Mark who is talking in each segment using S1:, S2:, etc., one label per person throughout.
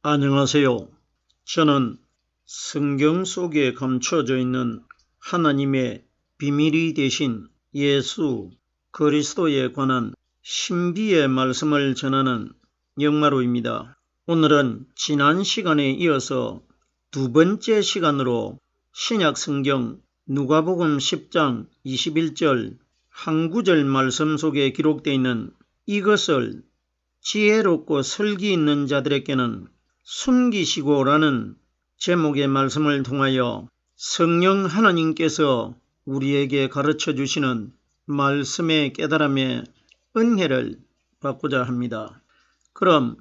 S1: 안녕하세요. 저는 성경 속에 감춰져 있는 하나님의 비밀이 되신 예수 그리스도에 관한 신비의 말씀을 전하는 영마루입니다. 오늘은 지난 시간에 이어서 두 번째 시간으로 신약 성경 누가복음 10장 21절 한 구절 말씀 속에 기록되어 있는 이것을 지혜롭고 설기 있는 자들에게는 숨기시고 라는 제목의 말씀을 통하여 성령 하나님께서 우리에게 가르쳐 주시는 말씀의 깨달음의 은혜를 받고자 합니다. 그럼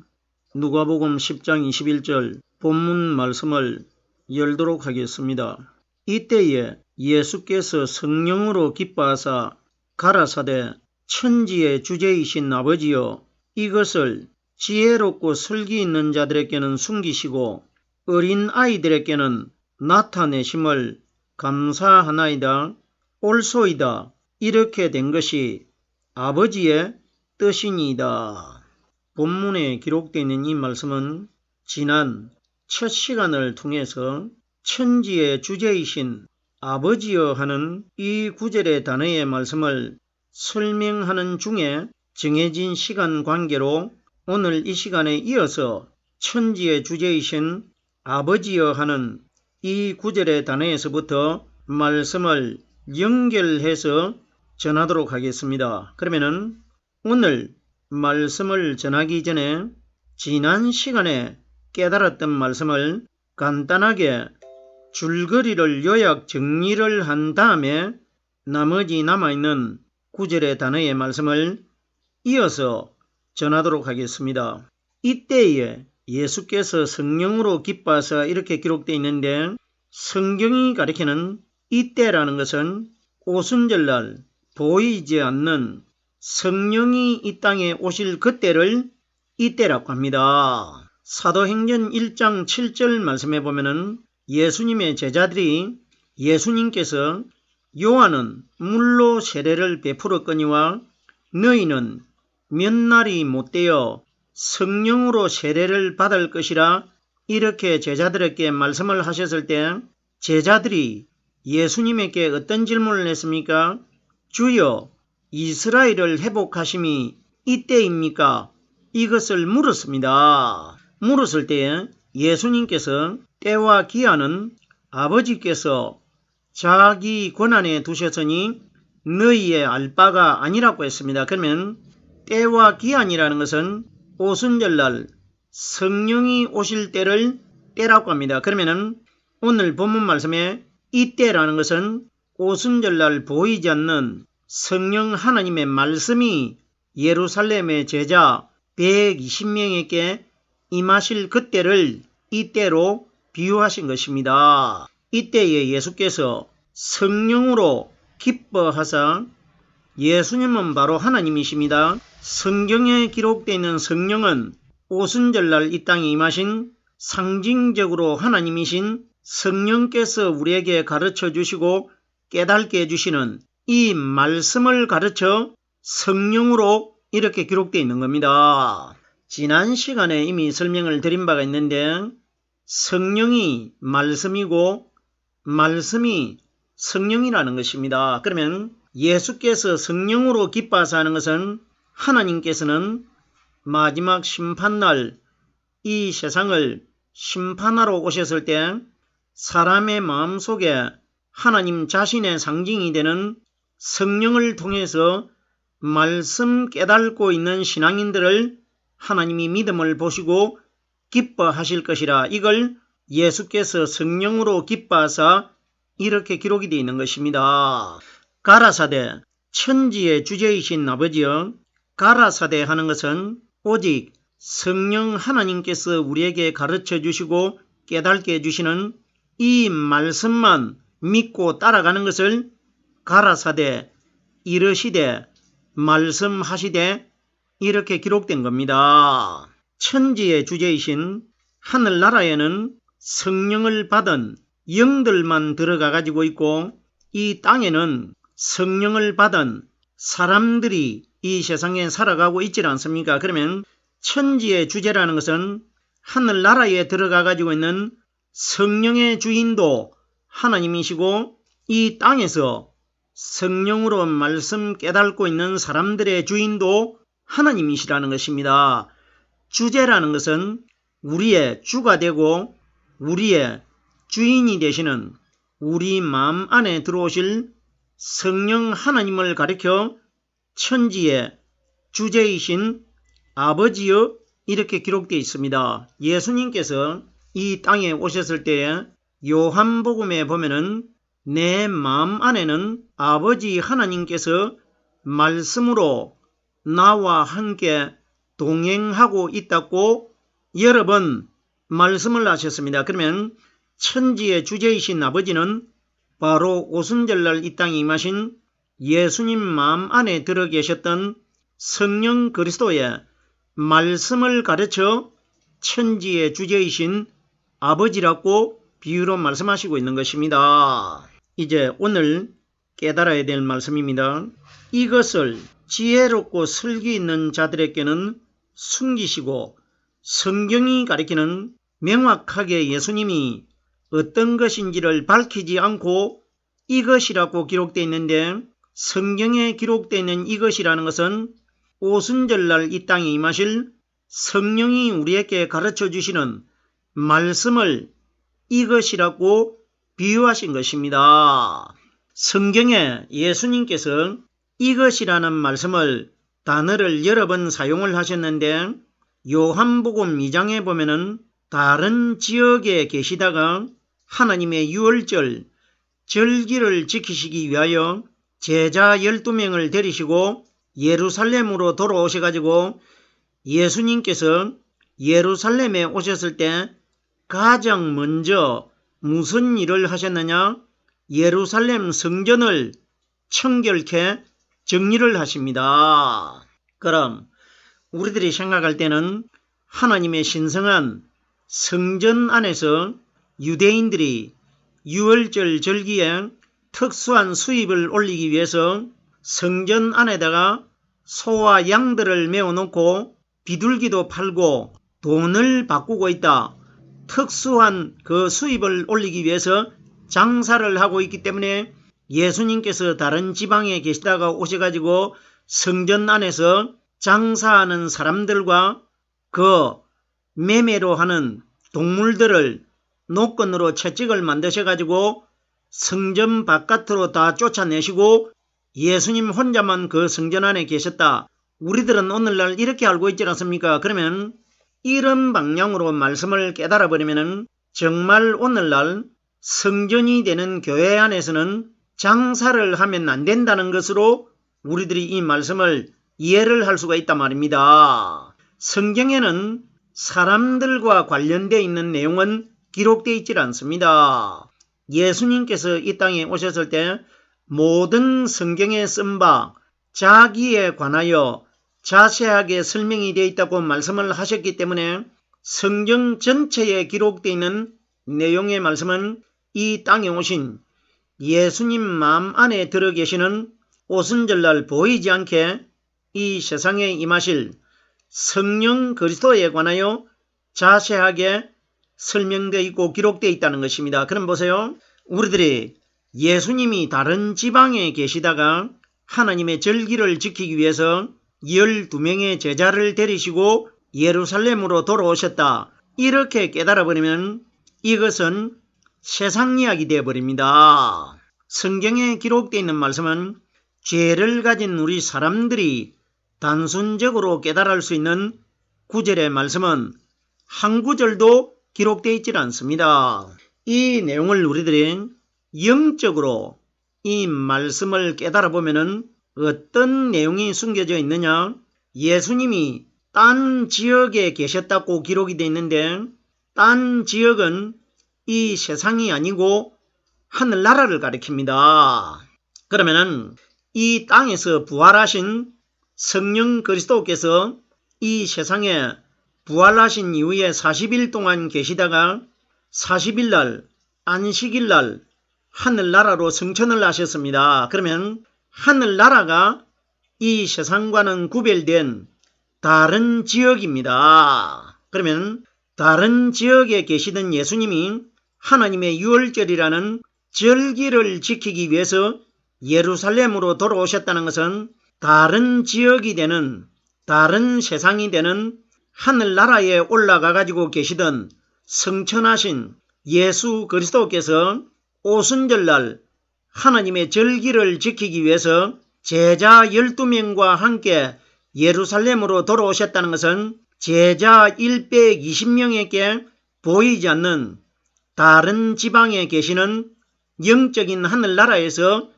S1: 누가복음 10장 21절 본문 말씀을 열도록 하겠습니다. 이때에 예수께서 성령으로 기뻐하사 가라사대 천지의 주제이신 아버지여 이것을 지혜롭고 설기 있는 자들에게는 숨기시고 어린 아이들에게는 나타내심을 감사하나이다. 옳소이다. 이렇게 된 것이 아버지의 뜻이니이다. 본문에 기록되어 있는 이 말씀은 지난 첫 시간을 통해서 천지의 주제이신 아버지여 하는 이 구절의 단어의 말씀을 설명하는 중에 정해진 시간 관계로 오늘 이 시간에 이어서 천지의 주제이신 아버지여 하는 이 구절의 단어에서부터 말씀을 연결해서 전하도록 하겠습니다. 그러면은 오늘 말씀을 전하기 전에 지난 시간에 깨달았던 말씀을 간단하게 줄거리를 요약 정리를 한 다음에 나머지 남아있는 구절의 단어의 말씀을 이어서 전하도록 하겠습니다. 이때에 예수께서 성령으로 기뻐하사 이렇게 기록되어 있는데 성경이 가리키는 이때라는 것은 오순절날 보이지 않는 성령이 이 땅에 오실 그때를 이때라고 합니다. 사도행전 1장 7절 말씀에 보면은 예수님의 제자들이 예수님께서 요한은 물로 세례를 베풀었거니와 너희는 몇 날이 못되어 성령으로 세례를 받을 것이라 이렇게 제자들에게 말씀을 하셨을 때 제자들이 예수님에게 어떤 질문을 했습니까? 주여 이스라엘을 회복하심이 이때입니까? 이것을 물었습니다. 물었을 때 예수님께서 때와 기한은 아버지께서 자기 권한에 두셨으니 너희의 알 바가 아니라고 했습니다. 그러면 때와 기한이라는 것은 오순절날 성령이 오실 때를 때라고 합니다. 그러면은 오늘 본문 말씀에 이때라는 것은 오순절날 보이지 않는 성령 하나님의 말씀이 예루살렘의 제자 120명에게 임하실 그때를 이때로 비유하신 것입니다. 이때에 예수께서 성령으로 기뻐하사 예수님은 바로 하나님이십니다. 성경에 기록되어 있는 성령은 오순절날 이 땅에 임하신 상징적으로 하나님이신 성령께서 우리에게 가르쳐 주시고 깨닫게 해주시는 이 말씀을 가르쳐 성령으로 이렇게 기록되어 있는 겁니다. 지난 시간에 이미 설명을 드린 바가 있는데 성령이 말씀이고 말씀이 성령이라는 것입니다. 그러면 예수께서 성령으로 기뻐하사 하는 것은 하나님께서는 마지막 심판날 이 세상을 심판하러 오셨을 때 사람의 마음속에 하나님 자신의 상징이 되는 성령을 통해서 말씀 깨닫고 있는 신앙인들을 하나님이 믿음을 보시고 기뻐하실 것이라 이걸 예수께서 성령으로 기뻐하사 이렇게 기록이 되어 있는 것입니다. 가라사대 천지의 주제이신 아버지여 가라사대 하는 것은 오직 성령 하나님께서 우리에게 가르쳐 주시고 깨닫게 해주시는 이 말씀만 믿고 따라가는 것을 가라사대 이르시되 말씀하시되 이렇게 기록된 겁니다. 천지의 주제이신 하늘나라에는 성령을 받은 영들만 들어가 가지고 있고 이 땅에는 성령을 받은 사람들이 이 세상에 살아가고 있지 않습니까? 그러면 천지의 주제라는 것은 하늘나라에 들어가 가지고 있는 성령의 주인도 하나님이시고 이 땅에서 성령으로 말씀 깨닫고 있는 사람들의 주인도 하나님이시라는 것입니다. 주제라는 것은 우리의 주가 되고 우리의 주인이 되시는 우리 마음 안에 들어오실 성령 하나님을 가리켜 천지의 주제이신 아버지여 이렇게 기록되어 있습니다. 예수님께서 이 땅에 오셨을 때에 요한복음에 보면은 내 마음 안에는 아버지 하나님께서 말씀으로 나와 함께 동행하고 있다고 여러 번 말씀을 하셨습니다. 그러면 천지의 주제이신 아버지는 바로 오순절날 이 땅에 임하신 예수님 마음 안에 들어 계셨던 성령 그리스도의 말씀을 가르쳐 천지의 주제이신 아버지라고 비유로 말씀하시고 있는 것입니다. 이제 오늘 깨달아야 될 말씀입니다. 이것을 지혜롭고 슬기 있는 자들에게는 숨기시고 성경이 가리키는 명확하게 예수님이 어떤 것인지를 밝히지 않고 이것이라고 기록되어 있는데, 성경에 기록되어 있는 이것이라는 것은 오순절날 이 땅에 임하실 성령이 우리에게 가르쳐 주시는 말씀을 이것이라고 비유하신 것입니다. 성경에 예수님께서 이것이라는 말씀을 단어를 여러 번 사용을 하셨는데, 요한복음 2장에 보면은 다른 지역에 계시다가 하나님의 유월절 절기를 지키시기 위하여 제자 12명을 데리시고 예루살렘으로 돌아오셔가지고 예수님께서 예루살렘에 오셨을 때 가장 먼저 무슨 일을 하셨느냐? 예루살렘 성전을 청결케 정리를 하십니다. 그럼 우리들이 생각할 때는 하나님의 신성한 성전 안에서 유대인들이 유월절 절기에 특수한 수입을 올리기 위해서 성전 안에다가 소와 양들을 메어놓고 비둘기도 팔고 돈을 바꾸고 있다. 특수한 그 수입을 올리기 위해서 장사를 하고 있기 때문에 예수님께서 다른 지방에 계시다가 오셔가지고 성전 안에서 장사하는 사람들과 그 매매로 하는 동물들을 노건으로 채찍을 만드셔가지고 성전 바깥으로 다 쫓아내시고 예수님 혼자만 그 성전 안에 계셨다. 우리들은 오늘날 이렇게 알고 있지 않습니까? 그러면 이런 방향으로 말씀을 깨달아 버리면 정말 오늘날 성전이 되는 교회 안에서는 장사를 하면 안 된다는 것으로 우리들이 이 말씀을 이해를 할 수가 있단 말입니다. 성경에는 사람들과 관련되어 있는 내용은 기록되어 있지 않습니다. 예수님께서 이 땅에 오셨을 때 모든 성경에 쓴 바 자기에 관하여 자세하게 설명이 되어 있다고 말씀을 하셨기 때문에 성경 전체에 기록되어 있는 내용의 말씀은 이 땅에 오신 예수님 마음 안에 들어 계시는 오순절날 보이지 않게 이 세상에 임하실 성령 그리스도에 관하여 자세하게 설명되어 있고 기록되어 있다는 것입니다. 그럼 보세요. 우리들이 예수님이 다른 지방에 계시다가 하나님의 절기를 지키기 위해서 12명의 제자를 데리시고 예루살렘으로 돌아오셨다. 이렇게 깨달아버리면 이것은 세상 이야기 되어버립니다. 성경에 기록되어 있는 말씀은 죄를 가진 우리 사람들이 단순적으로 깨달을 수 있는 구절의 말씀은 한 구절도 기록되어 있지 않습니다. 이 내용을 우리들이 영적으로 이 말씀을 깨달아 보면은 어떤 내용이 숨겨져 있느냐? 예수님이 딴 지역에 계셨다고 기록이 되어 있는데 딴 지역은 이 세상이 아니고 하늘나라를 가리킵니다. 그러면은 이 땅에서 부활하신 성령 그리스도께서 이 세상에 부활하신 이후에 40일 동안 계시다가 40일 날 안식일 날 하늘나라로 승천을 하셨습니다. 그러면 하늘나라가 이 세상과는 구별된 다른 지역입니다. 그러면 다른 지역에 계시던 예수님이 하나님의 유월절이라는 절기를 지키기 위해서 예루살렘으로 돌아오셨다는 것은 다른 지역이 되는, 다른 세상이 되는 하늘나라에 올라가 가지고 계시던 성천하신 예수 그리스도께서 오순절날 하나님의 절기를 지키기 위해서 제자 12명과 함께 예루살렘으로 돌아오셨다는 것은 제자 120명에게 보이지 않는 다른 지방에 계시는 영적인 하늘나라에서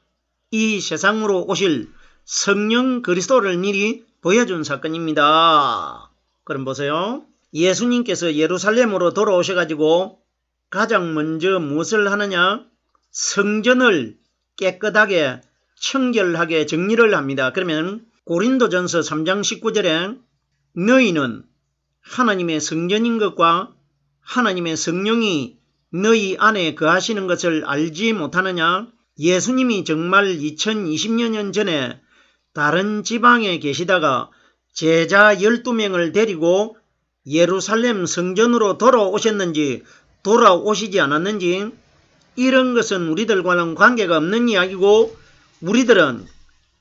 S1: 이 세상으로 오실 성령 그리스도를 미리 보여준 사건입니다. 그럼 보세요. 예수님께서 예루살렘으로 돌아오셔가지고 가장 먼저 무엇을 하느냐? 성전을 깨끗하게 청결하게 정리를 합니다. 그러면 고린도전서 3장 19절에 너희는 하나님의 성전인 것과 하나님의 성령이 너희 안에 거하시는 것을 알지 못하느냐? 예수님이 정말 2020여 년 전에 다른 지방에 계시다가 제자 12명을 데리고 예루살렘 성전으로 돌아오셨는지 돌아오시지 않았는지 이런 것은 우리들과는 관계가 없는 이야기고, 우리들은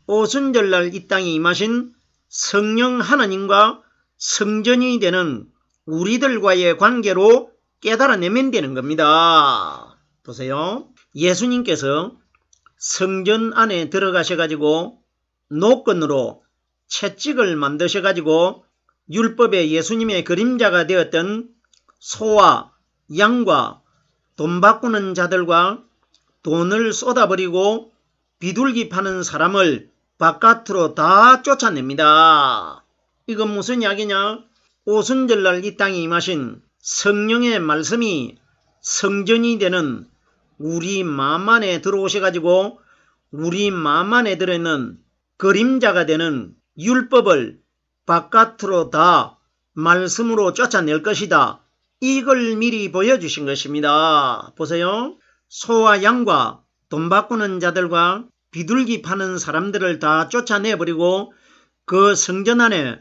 S1: 오순절날 이 땅에 임하신 성령 하나님과 성전이 되는 우리들과의 관계로 깨달아내면 되는 겁니다. 보세요. 예수님께서 성전 안에 들어가셔가지고 노건으로 채찍을 만드셔가지고 율법의 예수님의 그림자가 되었던 소와 양과 돈 바꾸는 자들과 돈을 쏟아버리고 비둘기 파는 사람을 바깥으로 다 쫓아냅니다. 이건 무슨 이야기냐? 오순절날 이 땅에 임하신 성령의 말씀이 성전이 되는 우리 마음 안에 들어오셔가지고 우리 마음 안에 들어있는 그림자가 되는 율법을 바깥으로 다 말씀으로 쫓아낼 것이다. 이걸 미리 보여주신 것입니다. 보세요. 소와 양과 돈 바꾸는 자들과 비둘기 파는 사람들을 다 쫓아내버리고 그 성전 안에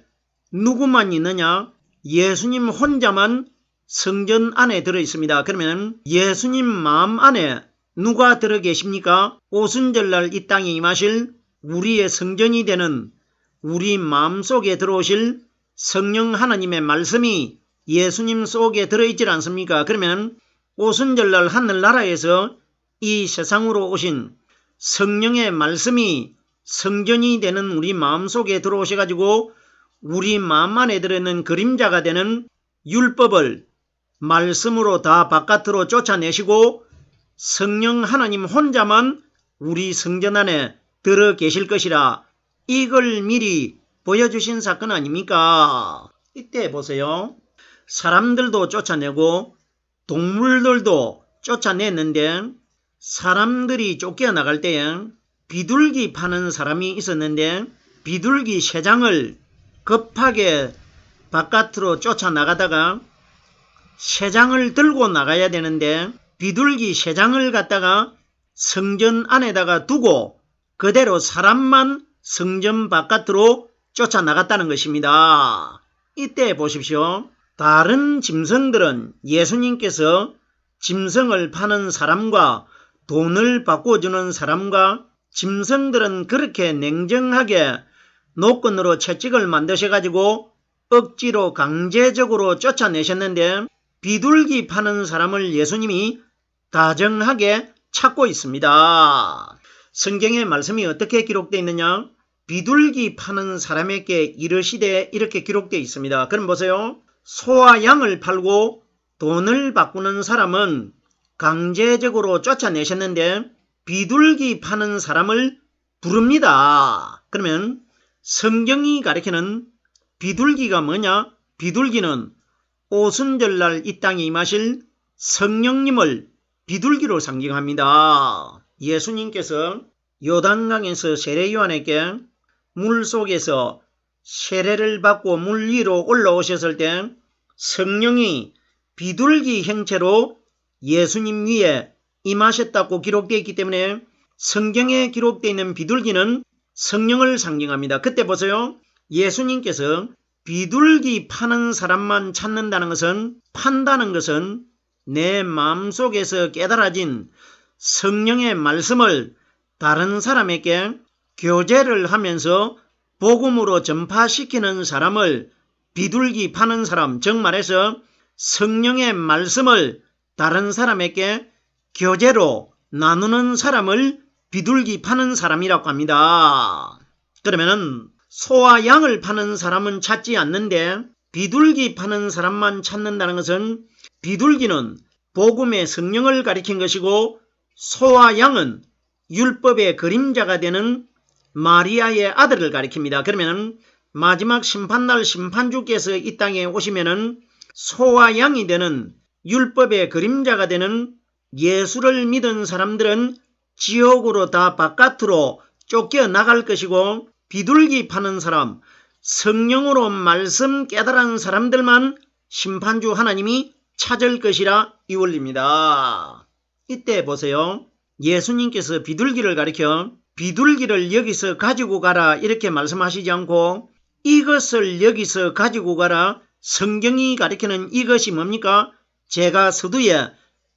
S1: 누구만 있느냐? 예수님 혼자만 성전 안에 들어있습니다. 그러면 예수님 마음 안에 누가 들어 계십니까? 오순절날 이 땅에 임하실 우리의 성전이 되는 우리 마음속에 들어오실 성령 하나님의 말씀이 예수님 속에 들어있질 않습니까? 그러면 오순절날 하늘나라에서 이 세상으로 오신 성령의 말씀이 성전이 되는 우리 마음속에 들어오셔가지고 우리 마음 안에 들어있는 그림자가 되는 율법을 말씀으로 다 바깥으로 쫓아내시고 성령 하나님 혼자만 우리 성전 안에 들어 계실 것이라, 이걸 미리 보여주신 사건 아닙니까? 이때 보세요. 사람들도 쫓아내고 동물들도 쫓아냈는데 사람들이 쫓겨나갈 때에 비둘기 파는 사람이 있었는데 비둘기 3장을 급하게 바깥으로 쫓아나가다가 3장을 들고 나가야 되는데 비둘기 3장을 갖다가 성전 안에다가 두고 그대로 사람만 성전 바깥으로 쫓아나갔다는 것입니다. 이때 보십시오. 다른 짐승들은 예수님께서 짐승을 파는 사람과 돈을 바꿔주는 사람과 짐승들은 그렇게 냉정하게 노건으로 채찍을 만드셔가지고 억지로 강제적으로 쫓아내셨는데 비둘기 파는 사람을 예수님이 다정하게 찾고 있습니다. 성경의 말씀이 어떻게 기록되어 있느냐? 비둘기 파는 사람에게 이르시되 이렇게 기록되어 있습니다. 그럼 보세요. 소와 양을 팔고 돈을 바꾸는 사람은 강제적으로 쫓아내셨는데 비둘기 파는 사람을 부릅니다. 그러면 성경이 가리키는 비둘기가 뭐냐? 비둘기는 오순절날 이 땅에 임하실 성령님을 비둘기로 상징합니다. 예수님께서 요단강에서 세례 요한에게 물속에서 세례를 받고 물 위로 올라오셨을 때 성령이 비둘기 형체로 예수님 위에 임하셨다고 기록되어 있기 때문에 성경에 기록되어 있는 비둘기는 성령을 상징합니다. 그때 보세요. 예수님께서 비둘기 파는 사람만 찾는다는 것은, 판다는 것은 내 마음속에서 깨달아진 성령의 말씀을 다른 사람에게 교제를 하면서 복음으로 전파시키는 사람을 비둘기 파는 사람, 즉 말해서 성령의 말씀을 다른 사람에게 교제로 나누는 사람을 비둘기 파는 사람이라고 합니다. 그러면은 소와 양을 파는 사람은 찾지 않는데 비둘기 파는 사람만 찾는다는 것은, 비둘기는 복음의 성령을 가리킨 것이고 소와 양은 율법의 그림자가 되는 마리아의 아들을 가리킵니다. 그러면 마지막 심판날 심판주께서 이 땅에 오시면은 소와 양이 되는 율법의 그림자가 되는 예수를 믿은 사람들은 지옥으로 다 바깥으로 쫓겨나갈 것이고, 비둘기 파는 사람, 성령으로 말씀 깨달은 사람들만 심판주 하나님이 찾을 것이라 이 원리입니다. 이때 보세요. 예수님께서 비둘기를 가리켜 비둘기를 여기서 가지고 가라 이렇게 말씀하시지 않고 이것을 여기서 가지고 가라, 성경이 가리키는 이것이 뭡니까? 제가 서두에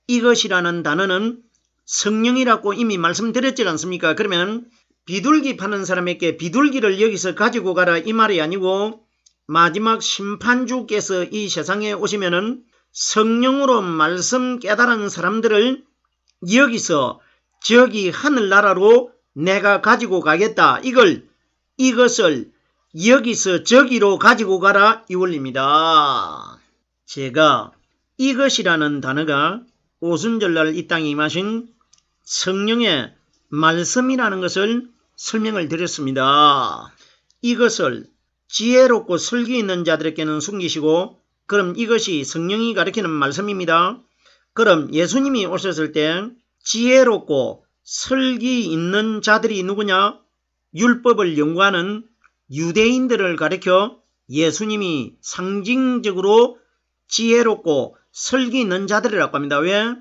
S1: 이것이라는 단어는 성령이라고 이미 말씀드렸지 않습니까? 그러면 비둘기 파는 사람에게 비둘기를 여기서 가지고 가라 이 말이 아니고, 마지막 심판주께서 이 세상에 오시면은 성령으로 말씀 깨달은 사람들을 여기서 저기 하늘나라로 내가 가지고 가겠다, 이것을 여기서 저기로 가지고 가라 이 원리입니다. 제가 이것이라는 단어가 오순절날 이 땅에 임하신 성령의 말씀이라는 것을 설명을 드렸습니다. 이것을 지혜롭고 설기 있는 자들에게는 숨기시고, 그럼 이것이 성령이 가리키는 말씀입니다. 그럼 예수님이 오셨을 때 지혜롭고 설기 있는 자들이 누구냐? 율법을 연구하는 유대인들을 가리켜 예수님이 상징적으로 지혜롭고 설기 있는 자들이라고 합니다. 왜?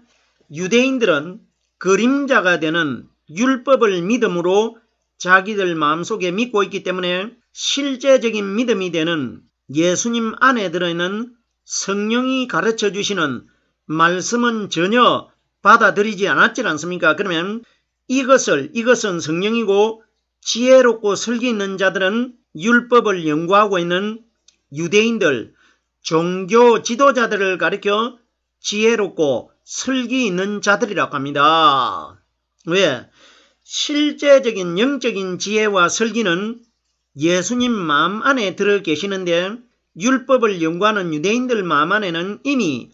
S1: 유대인들은 그림자가 되는 율법을 믿음으로 자기들 마음속에 믿고 있기 때문에 실제적인 믿음이 되는 예수님 안에 들어있는 성령이 가르쳐 주시는 말씀은 전혀 받아들이지 않았지 않습니까? 그러면 이것은 성령이고, 지혜롭고 설기 있는 자들은 율법을 연구하고 있는 유대인들, 종교 지도자들을 가리켜 지혜롭고 설기 있는 자들이라고 합니다. 왜? 실제적인 영적인 지혜와 설기는 예수님 마음 안에 들어 계시는데, 율법을 연구하는 유대인들 마음 안에는 이미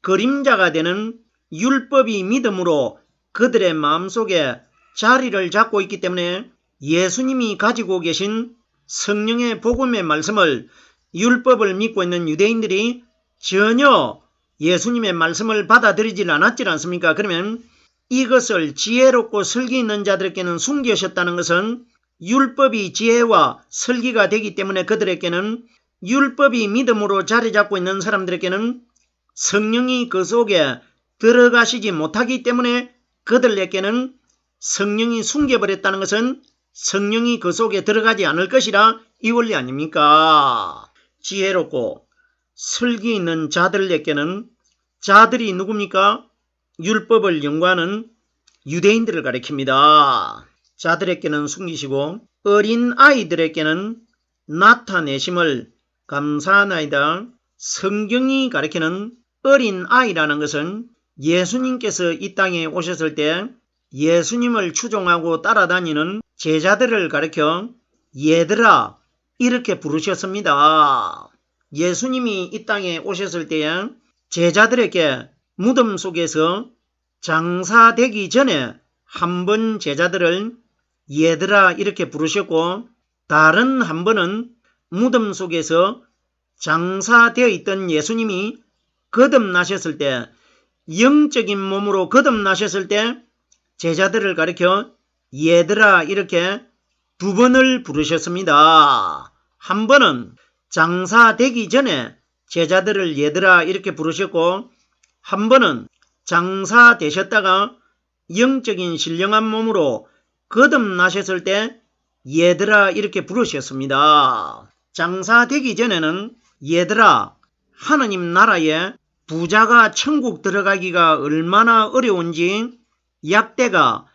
S1: 그림자가 되는 율법이 믿음으로 그들의 마음속에 자리를 잡고 있기 때문에 예수님이 가지고 계신 성령의 복음의 말씀을 율법을 믿고 있는 유대인들이 전혀 예수님의 말씀을 받아들이지 않았지 않습니까? 그러면 이것을 지혜롭고 설기 있는 자들에게는 숨기셨다는 것은 율법이 지혜와 설기가 되기 때문에 그들에게는, 율법이 믿음으로 자리 잡고 있는 사람들에게는 성령이 그 속에 들어가시지 못하기 때문에 그들에게는 성령이 숨겨버렸다는 것은 성령이 그 속에 들어가지 않을 것이라 이 원리 아닙니까? 지혜롭고 설기 있는 자들에게는, 자들이 누굽니까? 율법을 연구하는 유대인들을 가리킵니다. 자들에게는 숨기시고 어린 아이들에게는 나타내심을 감사하나이다. 성경이 가리키는 어린 아이라는 것은 예수님께서 이 땅에 오셨을 때 예수님을 추종하고 따라다니는 제자들을 가리켜 얘들아 이렇게 부르셨습니다. 예수님이 이 땅에 오셨을 때에 제자들에게 무덤 속에서 장사되기 전에 한 번 제자들을 얘들아 이렇게 부르셨고, 다른 한 번은 무덤 속에서 장사되어 있던 예수님이 거듭나셨을 때, 영적인 몸으로 거듭나셨을 때 제자들을 가리켜 얘들아 이렇게 두 번을 부르셨습니다. 한 번은 장사되기 전에 제자들을 얘들아 이렇게 부르셨고, 한 번은 장사되셨다가 영적인 신령한 몸으로 거듭나셨을 때 얘들아 이렇게 부르셨습니다. 장사되기 전에는 얘들아, 하느님 나라에 부자가 천국 들어가기가 얼마나 어려운지 약대가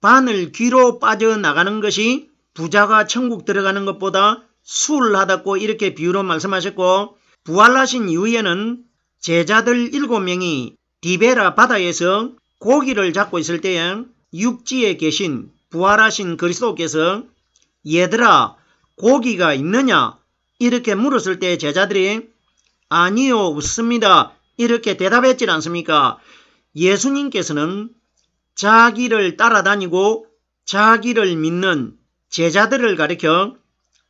S1: 바늘 귀로 빠져나가는 것이 부자가 천국 들어가는 것보다 수월하다고 이렇게 비유로 말씀하셨고, 부활하신 이후에는 제자들 7명이 디베라 바다에서 고기를 잡고 있을 때에 육지에 계신 부활하신 그리스도께서 얘들아, 고기가 있느냐? 이렇게 물었을 때 제자들이 아니요, 없습니다. 이렇게 대답했지 않습니까? 예수님께서는 자기를 따라다니고 자기를 믿는 제자들을 가리켜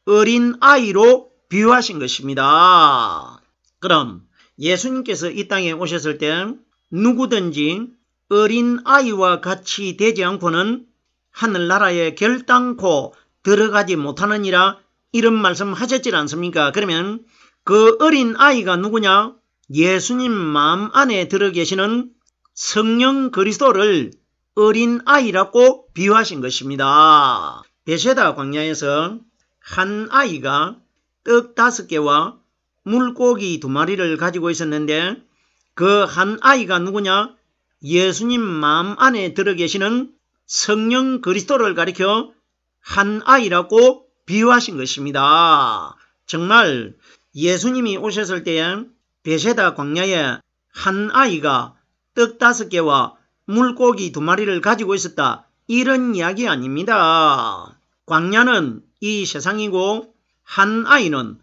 S1: 어린 아이로 비유하신 것입니다. 그럼 예수님께서 이 땅에 오셨을 때 누구든지 어린 아이와 같이 되지 않고는 하늘나라에 결단코 들어가지 못하느니라 이런 말씀 하셨지 않습니까? 그러면 그 어린 아이가 누구냐? 예수님 마음 안에 들어 계시는 성령 그리스도를 어린 아이라고 비유하신 것입니다. 베세다 광야에서 한 아이가 떡 5개와 물고기 2마리를 가지고 있었는데 그 한 아이가 누구냐? 예수님 마음 안에 들어 계시는 성령 그리스도를 가리켜 한 아이라고 비유하신 것입니다. 정말 예수님이 오셨을 때에 베세다 광야에 한 아이가 떡 5개와 물고기 2마리를 가지고 있었다. 이런 이야기 아닙니다. 광야는 이 세상이고 한 아이는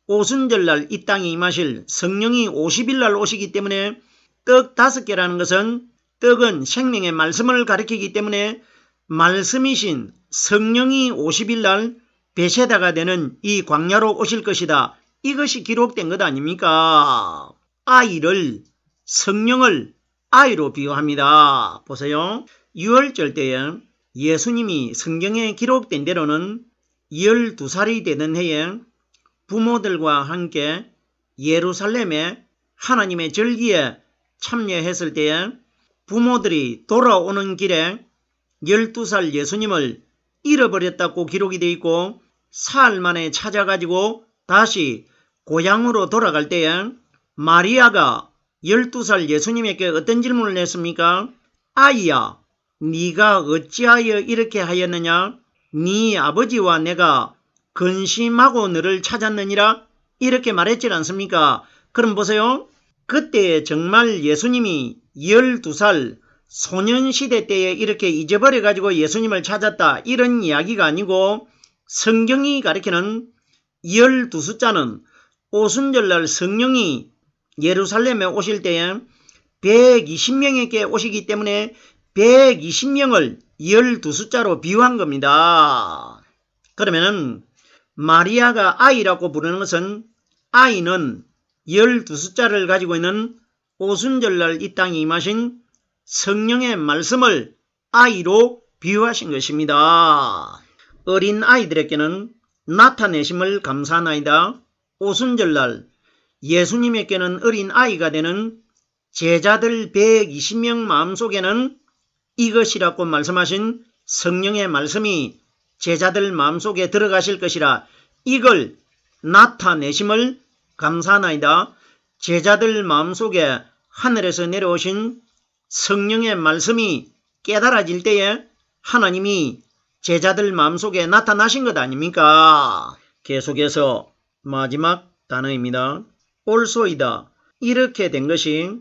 S1: 오순절날 이 땅에 임하실 성령이 50일날 오시기 때문에 떡 5개라는 것은 떡은 생명의 말씀을 가리키기 때문에 말씀이신 성령이 50일날 베세다가 되는 이 광야로 오실 것이다. 이것이 기록된 것 아닙니까? 아이를, 성령을 아이로 비유합니다. 보세요. 유월절 때에 예수님이 성경에 기록된 대로는 12살이 되던 해에 부모들과 함께 예루살렘에 하나님의 절기에 참여했을 때에 부모들이 돌아오는 길에 12살 예수님을 잃어버렸다고 기록이 되어 있고 사흘 만에 찾아가지고 다시 고향으로 돌아갈 때에 마리아가 12살 예수님에게 어떤 질문을 했습니까? 아이야, 네가 어찌하여 이렇게 하였느냐? 네 아버지와 내가 근심하고 너를 찾았느니라 이렇게 말했지 않습니까? 그럼 보세요. 그때 정말 예수님이 12살 소년시대 때에 이렇게 잊어버려가지고 예수님을 찾았다 이런 이야기가 아니고 성경이 가리키는 12숫자는 오순절날 성령이 예루살렘에 오실 때에 120명에게 오시기 때문에 120명을 12숫자로 비유한 겁니다. 그러면 마리아가 아이라고 부르는 것은 아이는 12숫자를 가지고 있는 오순절날 이 땅에 임하신 성령의 말씀을 아이로 비유하신 것입니다. 어린 아이들에게는 나타내심을 감사하나이다. 오순절날 예수님에게는 어린 아이가 되는 제자들 120명 마음속에는 이것이라고 말씀하신 성령의 말씀이 제자들 마음속에 들어가실 것이라 이걸 나타내심을 감사하나이다. 제자들 마음속에 하늘에서 내려오신 성령의 말씀이 깨달아질 때에 하나님이 제자들 마음속에 나타나신 것 아닙니까? 계속해서 마지막 단어입니다. 올소이다. 이렇게 된 것이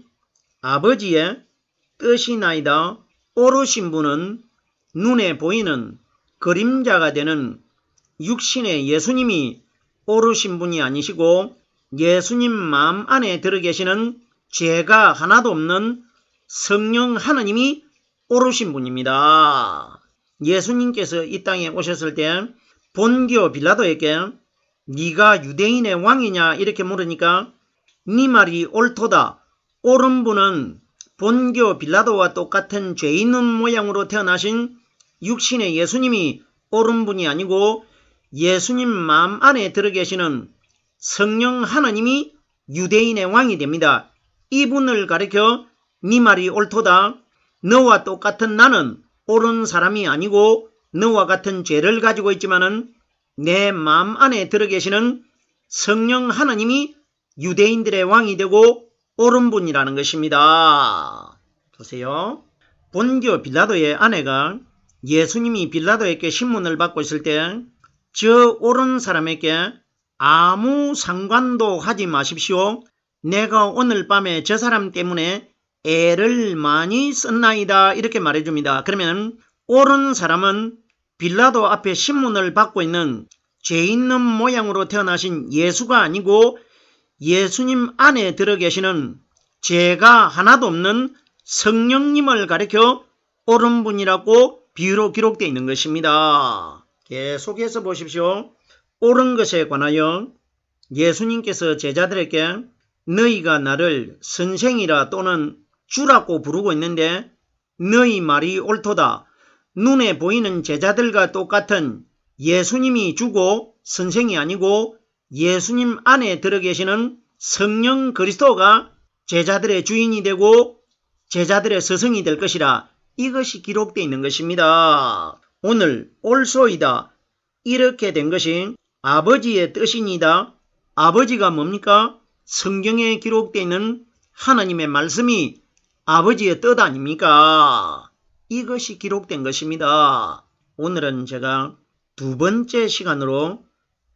S1: 아버지의 뜻이나이다. 오르신 분은 눈에 보이는 그림자가 되는 육신의 예수님이 오르신 분이 아니시고 예수님 마음 안에 들어 계시는 죄가 하나도 없는 성령 하나님이 오르신 분입니다. 예수님께서 이 땅에 오셨을 때 본교 빌라도에게 네가 유대인의 왕이냐 이렇게 물으니까 네 말이 옳도다. 옳은 분은 본교 빌라도와 똑같은 죄 있는 모양으로 태어나신 육신의 예수님이 옳은 분이 아니고 예수님 마음 안에 들어 계시는 성령 하나님이 유대인의 왕이 됩니다. 이분을 가리켜 네 말이 옳도다. 너와 똑같은 나는 옳은 사람이 아니고 너와 같은 죄를 가지고 있지만은 내 마음 안에 들어 계시는 성령 하나님이 유대인들의 왕이 되고 옳은 분이라는 것입니다. 보세요. 본교 빌라도의 아내가 예수님이 빌라도에게 신문을 받고 있을 때 저 옳은 사람에게 아무 상관도 하지 마십시오. 내가 오늘 밤에 저 사람 때문에 애를 많이 썼나이다 이렇게 말해줍니다. 그러면 옳은 사람은 빌라도 앞에 신문을 받고 있는 죄 있는 모양으로 태어나신 예수가 아니고 예수님 안에 들어 계시는 죄가 하나도 없는 성령님을 가리켜 옳은 분이라고 비유로 기록되어 있는 것입니다. 계속해서 보십시오. 옳은 것에 관하여 예수님께서 제자들에게 너희가 나를 선생이라 또는 주라고 부르고 있는데 너희 말이 옳도다. 눈에 보이는 제자들과 똑같은 예수님이 주고 선생이 아니고 예수님 안에 들어 계시는 성령 그리스도가 제자들의 주인이 되고 제자들의 스승이 될 것이라 이것이 기록되어 있는 것입니다. 오늘 옳소이다 이렇게 된 것이 아버지의 뜻이니다. 아버지가 뭡니까? 성경에 기록되어 있는 하나님의 말씀이 아버지의 뜻 아닙니까? 이것이 기록된 것입니다. 오늘은 제가 두 번째 시간으로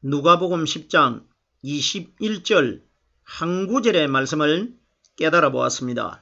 S1: 누가복음 10장 21절 한 구절의 말씀을 깨달아 보았습니다.